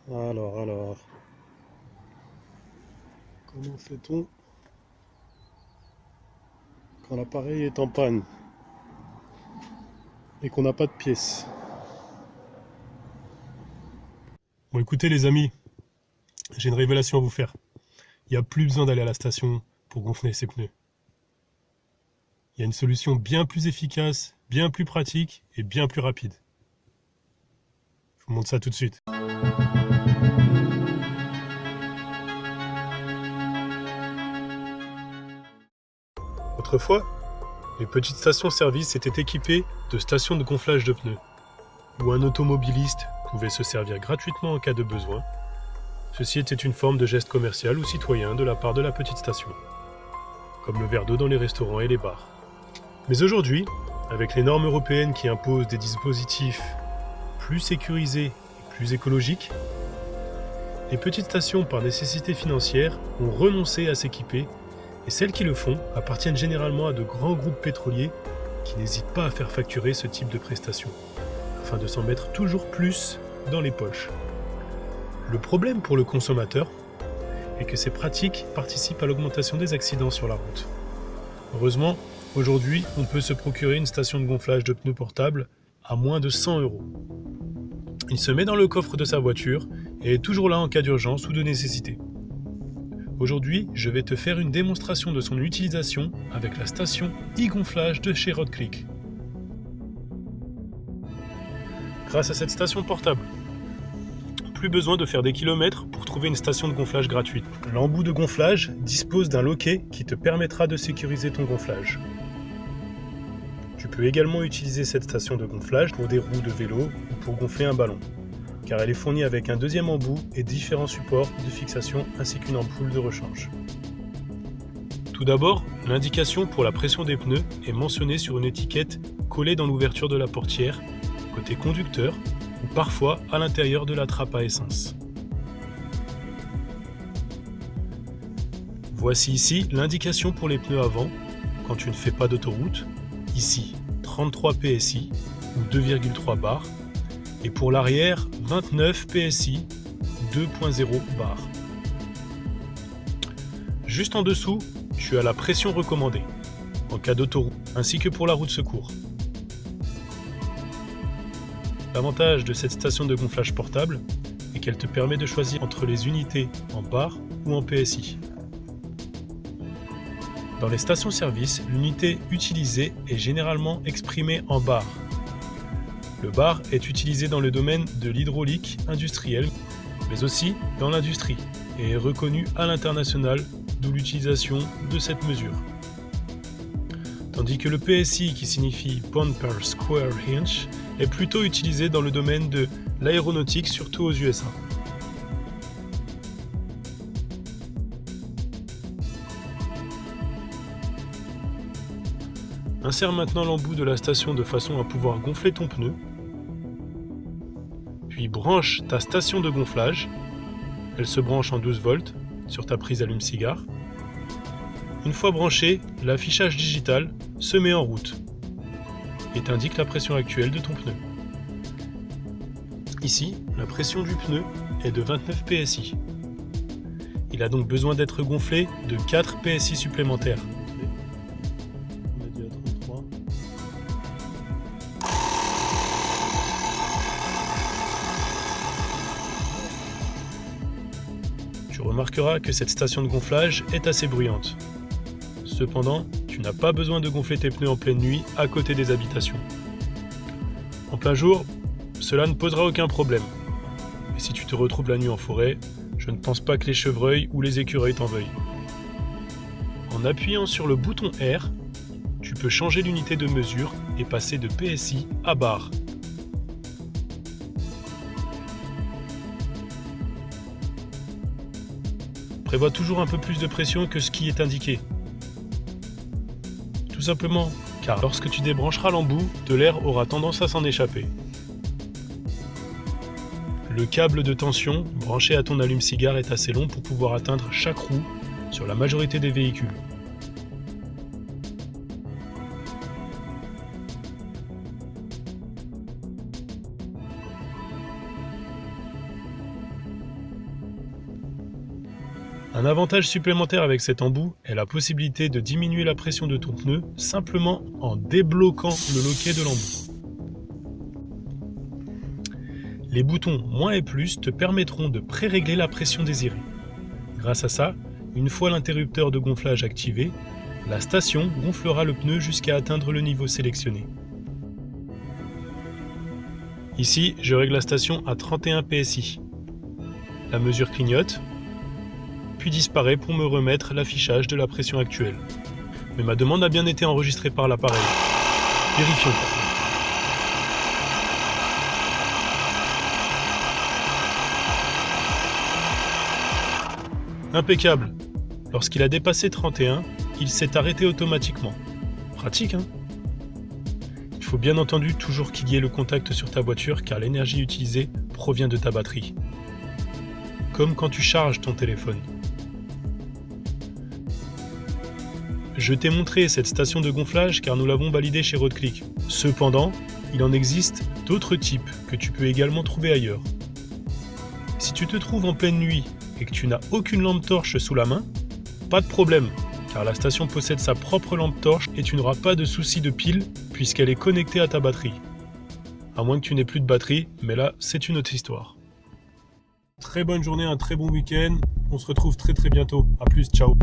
Alors, comment fait-on quand l'appareil est en panne et qu'on n'a pas de pièces? Bon, écoutez les amis, j'ai une révélation à vous faire. Il n'y a plus besoin d'aller à la station pour gonfler ses pneus. Il y a une solution bien plus efficace, bien plus pratique et bien plus rapide. Je vous montre ça tout de suite. Autrefois, les petites stations-service étaient équipées de stations de gonflage de pneus, où un automobiliste pouvait se servir gratuitement en cas de besoin. Ceci était une forme de geste commercial ou citoyen de la part de la petite station, comme le verre d'eau dans les restaurants et les bars. Mais aujourd'hui, avec les normes européennes qui imposent des dispositifs plus sécurisés et plus écologiques, les petites stations, par nécessité financière, ont renoncé à s'équiper et celles qui le font appartiennent généralement à de grands groupes pétroliers qui n'hésitent pas à faire facturer ce type de prestations, afin de s'en mettre toujours plus dans les poches. Le problème pour le consommateur est que ces pratiques participent à l'augmentation des accidents sur la route. Heureusement, aujourd'hui, on peut se procurer une station de gonflage de pneus portable à moins de 100 €. Il se met dans le coffre de sa voiture et est toujours là en cas d'urgence ou de nécessité. Aujourd'hui, je vais te faire une démonstration de son utilisation avec la station e-gonflage de chez Rodclick. Grâce à cette station portable, plus besoin de faire des kilomètres pour trouver une station de gonflage gratuite. L'embout de gonflage dispose d'un loquet qui te permettra de sécuriser ton gonflage. Tu peux également utiliser cette station de gonflage pour des roues de vélo ou pour gonfler un ballon, car elle est fournie avec un deuxième embout et différents supports de fixation ainsi qu'une ampoule de rechange. Tout d'abord, l'indication pour la pression des pneus est mentionnée sur une étiquette collée dans l'ouverture de la portière, côté conducteur ou parfois à l'intérieur de la trappe à essence. Voici ici l'indication pour les pneus avant quand tu ne fais pas d'autoroute, ici 33 PSI ou 2,3 bar, et pour l'arrière 29 PSI 2.0 bar. Juste en dessous, tu as la pression recommandée en cas d'autoroute ainsi que pour la roue de secours. L'avantage de cette station de gonflage portable est qu'elle te permet de choisir entre les unités en bar ou en PSI. Dans les stations-service, l'unité utilisée est généralement exprimée en bar. Le bar est utilisé dans le domaine de l'hydraulique industrielle, mais aussi dans l'industrie, et est reconnu à l'international, d'où l'utilisation de cette mesure. Tandis que le PSI, qui signifie Pound per Square Inch, est plutôt utilisé dans le domaine de l'aéronautique, surtout aux USA. Insère maintenant l'embout de la station de façon à pouvoir gonfler ton pneu, puis branche ta station de gonflage. Elle se branche en 12 volts sur ta prise allume-cigare. Une fois branchée, l'affichage digital se met en route et t'indique la pression actuelle de ton pneu. Ici, la pression du pneu est de 29 PSI. Il a donc besoin d'être gonflé de 4 PSI supplémentaires. On a dit à 33. Tu remarqueras que cette station de gonflage est assez bruyante. Cependant, tu n'as pas besoin de gonfler tes pneus en pleine nuit à côté des habitations. En plein jour, cela ne posera aucun problème. Et si tu te retrouves la nuit en forêt, je ne pense pas que les chevreuils ou les écureuils t'en veuillent. En appuyant sur le bouton R, tu peux changer l'unité de mesure et passer de PSI à bar. Prévois toujours un peu plus de pression que ce qui est indiqué. Tout simplement car lorsque tu débrancheras l'embout, de l'air aura tendance à s'en échapper. Le câble de tension branché à ton allume-cigare est assez long pour pouvoir atteindre chaque roue sur la majorité des véhicules. Un avantage supplémentaire avec cet embout est la possibilité de diminuer la pression de ton pneu simplement en débloquant le loquet de l'embout. Les boutons moins et plus te permettront de pré-régler la pression désirée. Grâce à ça, une fois l'interrupteur de gonflage activé, la station gonflera le pneu jusqu'à atteindre le niveau sélectionné. Ici, je règle la station à 31 PSI. La mesure clignote, puis disparaît pour me remettre l'affichage de la pression actuelle. Mais ma demande a bien été enregistrée par l'appareil. Vérifions. Impeccable. Lorsqu'il a dépassé 31, il s'est arrêté automatiquement. Pratique, hein? Il faut bien entendu toujours qu'il y ait le contact sur ta voiture car l'énergie utilisée provient de ta batterie. Comme quand tu charges ton téléphone. Je t'ai montré cette station de gonflage car nous l'avons validée chez Roadclick. Cependant, il en existe d'autres types que tu peux également trouver ailleurs. Si tu te trouves en pleine nuit et que tu n'as aucune lampe torche sous la main, pas de problème, car la station possède sa propre lampe torche et tu n'auras pas de souci de pile puisqu'elle est connectée à ta batterie. À moins que tu n'aies plus de batterie, mais là, c'est une autre histoire. Très bonne journée, un très bon week-end. On se retrouve très bientôt. A plus, ciao.